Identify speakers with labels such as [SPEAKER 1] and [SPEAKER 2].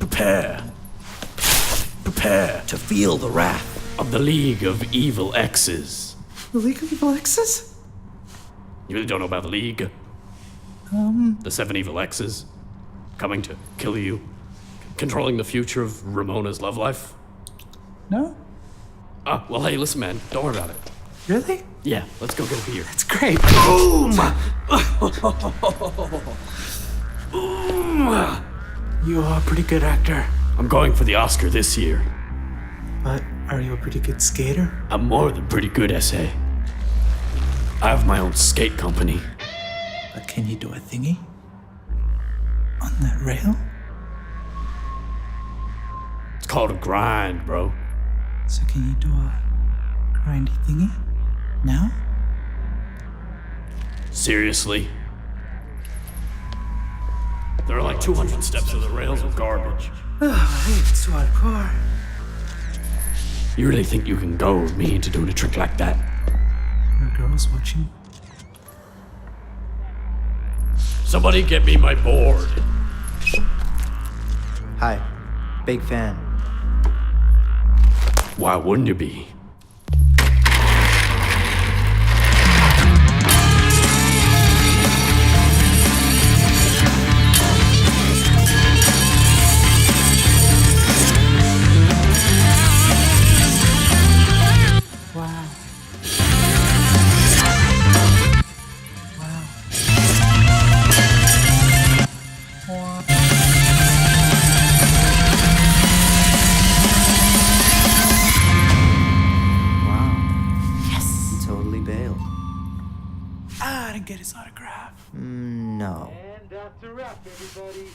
[SPEAKER 1] Prepare. Prepare to feel the wrath of the League of Evil X's.
[SPEAKER 2] The League of Evil X's?
[SPEAKER 1] You really don't know about the League? The 7 Evil X's? Coming to kill you? Controlling the future of Ramona's love life?
[SPEAKER 2] No?
[SPEAKER 1] Ah, well, hey, listen, man. Don't worry about it.
[SPEAKER 2] Really?
[SPEAKER 1] Yeah, let's go get a beer.
[SPEAKER 2] That's great.
[SPEAKER 1] Boom!
[SPEAKER 2] You are a pretty good actor.
[SPEAKER 1] I'm going for the Oscar this year.
[SPEAKER 2] But are you a pretty good skater?
[SPEAKER 1] I'm more than pretty good, S.A. I have my own skate company.
[SPEAKER 2] But can you do a thingy? On that rail?
[SPEAKER 1] It's called a grind, bro.
[SPEAKER 2] So can you do a grindy thingy? Now?
[SPEAKER 1] Seriously? There are like 200 steps of the rails of garbage.
[SPEAKER 2] Hey, it's too hardcore.
[SPEAKER 1] You really think you can goad me into doing a trick like that?
[SPEAKER 2] There are girls watching.
[SPEAKER 1] Somebody get me my board.
[SPEAKER 3] Hi, big fan.
[SPEAKER 1] Why wouldn't you be?
[SPEAKER 2] Wow. Wow. Wow.
[SPEAKER 3] Wow,
[SPEAKER 2] Yes!
[SPEAKER 3] you totally bailed.
[SPEAKER 2] I didn't get his autograph.
[SPEAKER 3] No.
[SPEAKER 4] And that's a wrap, everybody.